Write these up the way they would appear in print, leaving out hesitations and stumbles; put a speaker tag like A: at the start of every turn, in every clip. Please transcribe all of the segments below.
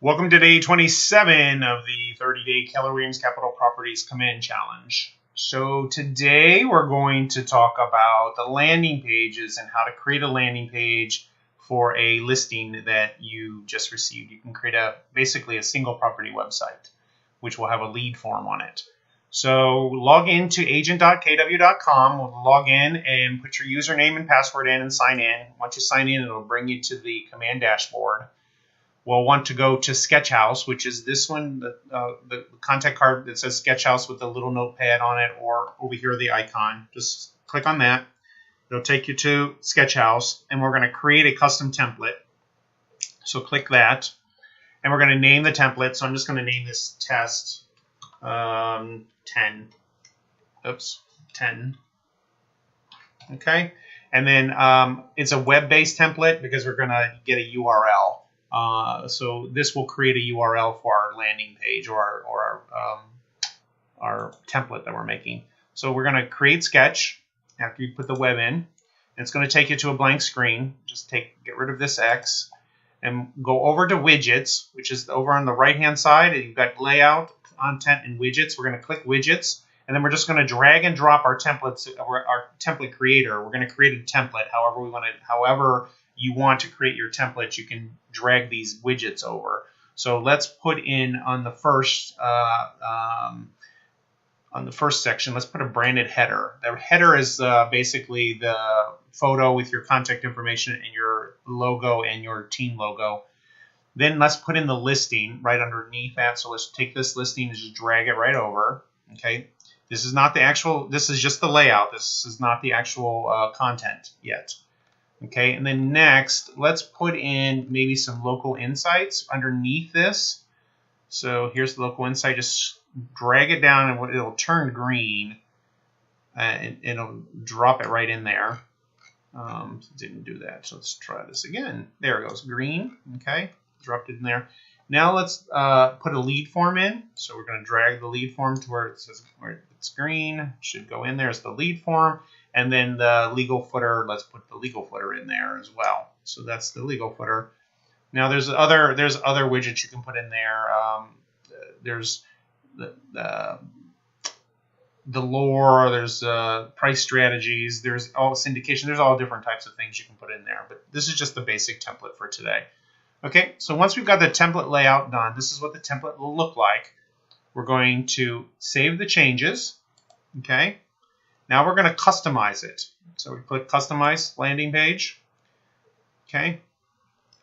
A: Welcome to day 27 of the 30-day Keller Williams Capital Properties Command Challenge. So today we're going to talk about the landing pages and how to create a landing page for a listing that you just received. You can create basically a single property website, which will have a lead form on it. So log into agent.kw.com. We'll log in and put your username and password in and sign in. Once you sign in, it'll bring you to the command dashboard. We'll want to go to Sketchhouse, which is this one, the contact card that says Sketchhouse with the little notepad on it, or over here the icon. Just click on that. It'll take you to Sketchhouse, and we're going to create a custom template. So click that, and we're going to name the template. So I'm just going to name this test 10. Oops, 10. Okay, and then it's a web-based template because we're going to get a URL. So this will create a URL for our landing page or our template that we're making. So we're going to create sketch after you put the web in. And it's going to take you to a blank screen. Just get rid of this X and go over to widgets, which is over on the right hand side. And you've got layout, content, and widgets. We're going to click widgets, and then we're just going to drag and drop our templates, our template creator. We're going to create a template however we want it, however you want to create your template. You can drag these widgets over. So let's put in on the first section, let's put a branded header. The header is basically the photo with your contact information and your logo and your team logo. Then let's put in the listing right underneath that. So let's take this listing and just drag it right over. Okay, this is not the actual, this is just the layout. This is not the actual content yet. Okay, and then next, let's put in maybe some local insights underneath this. So here's the local insight. Just drag it down, and it'll turn green, and it'll drop it right in there. Didn't do that, so let's try this again. There it goes, green. Okay, dropped it in there. Now let's put a lead form in. So we're going to drag the lead form to where it says where it's green. It should go in there as the lead form. And then the legal footer, let's put the legal footer in there as well. So that's the legal footer. Now there's other widgets you can put in there. There's the lore, there's price strategies, there's all syndication, there's all different types of things you can put in there. But this is just the basic template for today. Okay, so once we've got the template layout done, this is what the template will look like. We're going to save the changes. Okay. Now we're going to customize it. So we click Customize Landing Page. Okay.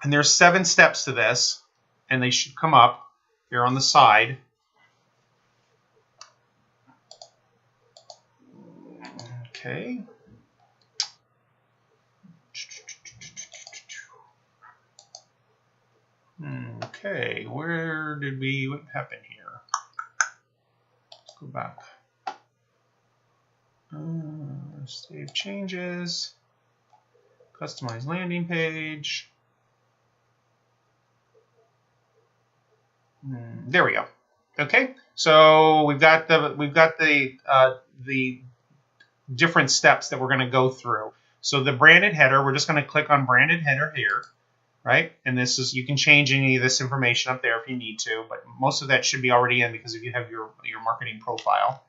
A: And there's 7 steps to this, and they should come up here on the side. Okay. Okay, what happened here? Let's go back. Save changes, customize landing page. There we go. Okay, so we've got the different steps that we're going to go through. So the branded header, we're just going to click on branded header here, right? And this is, you can change any of this information up there if you need to, but most of that should be already in because if you have your marketing profile.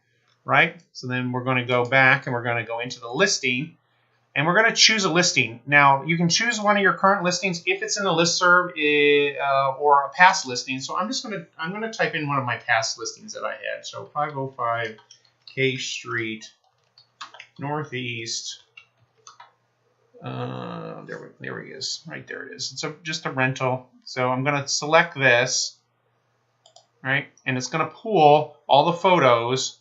A: Right? So then we're going to go back and we're going to go into the listing, and we're going to choose a listing. Now you can choose one of your current listings if it's in the listserv or a past listing. So I'm going to type in one of my past listings that I had. So 505 K Street Northeast. There he is. Right there it is. It's just a rental. So I'm going to select this, right? And it's going to pull all the photos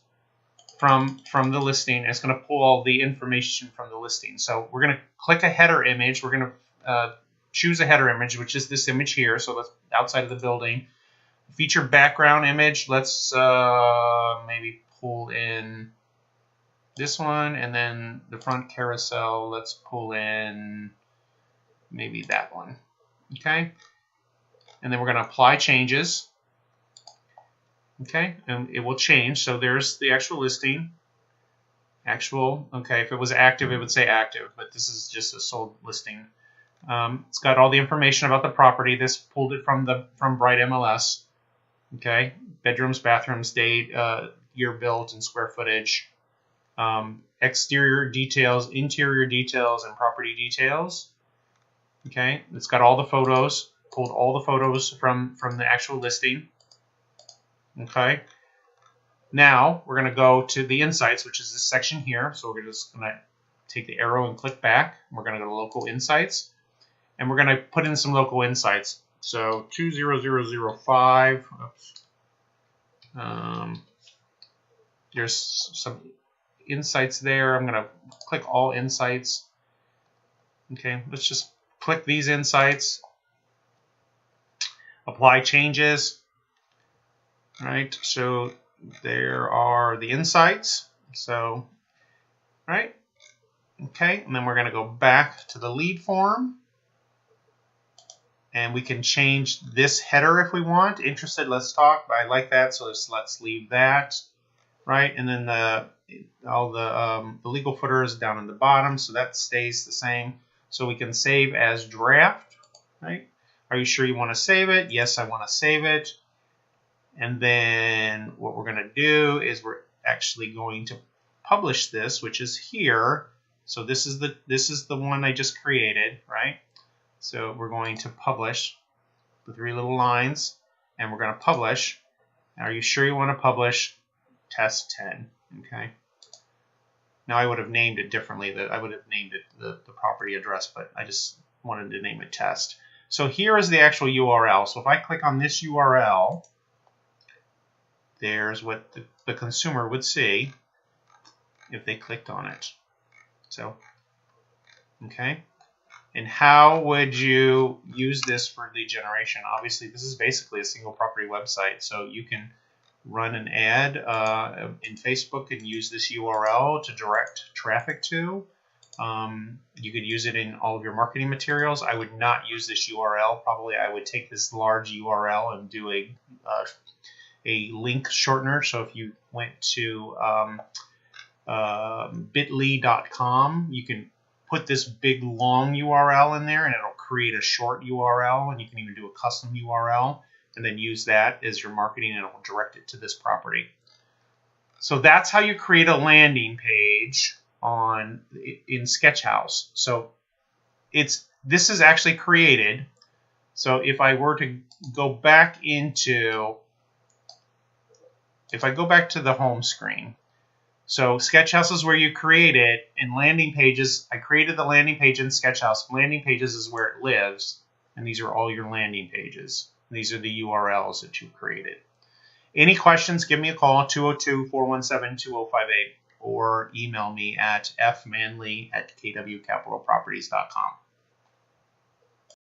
A: from the listing. It's going to pull all the information from the listing. So we're going to click a header image. We're going to choose a header image, which is this image here. So that's outside of the building. Feature background image. Let's maybe pull in this one, and then the front carousel. Let's pull in maybe that one. Okay, and then we're going to apply changes. Okay, and it will change. So there's the actual listing. Okay, if it was active, it would say active, but this is just a sold listing. It's got all the information about the property. This pulled it from Bright MLS. Okay, bedrooms, bathrooms, date, year built, and square footage. Exterior details, interior details, and property details. Okay, it's got all the photos. Pulled all the photos from the actual listing. Okay. Now we're going to go to the insights, which is this section here. So we're just going to take the arrow and click back. We're going to go to local insights, and we're going to put in some local insights. So 20005. Oops. There's some insights there. I'm going to click all insights. Okay, let's just click these insights. Apply changes. All right, so there are the insights. So, right, okay, and then we're going to go back to the lead form, and we can change this header if we want. Interested, let's talk. I like that, so let's leave that, right? And then all the legal footer is down in the bottom, so that stays the same. So we can save as draft, right? Are you sure you want to save it? Yes, I want to save it. And then what we're going to do is we're actually going to publish this, which is here. So this is the one I just created, right? So we're going to publish the 3 little lines, and we're going to publish. Are you sure you want to publish test 10? Okay. Now I would have named it differently. I would have named it the property address, but I just wanted to name it test. So here is the actual URL. So if I click on this URL, there's what the consumer would see if they clicked on it. So, okay. And how would you use this for lead generation? Obviously, this is basically a single property website, so you can run an ad in Facebook and use this URL to direct traffic to. You could use it in all of your marketing materials. I would not use this URL. Probably I would take this large URL and do a link shortener. So if you went to bit.ly.com, you can put this big long URL in there, and it'll create a short URL, and you can even do a custom URL and then use that as your marketing, and it'll direct it to this property. So that's how you create a landing page in Sketchhouse. So this is actually created. So if I were to go back to the home screen, so Sketchhouse is where you create it, and landing pages, I created the landing page in Sketchhouse. Landing pages is where it lives, and these are all your landing pages. These are the URLs that you created. Any questions, give me a call, 202-417-2058, or email me at fmanley@kwcapitalproperties.com.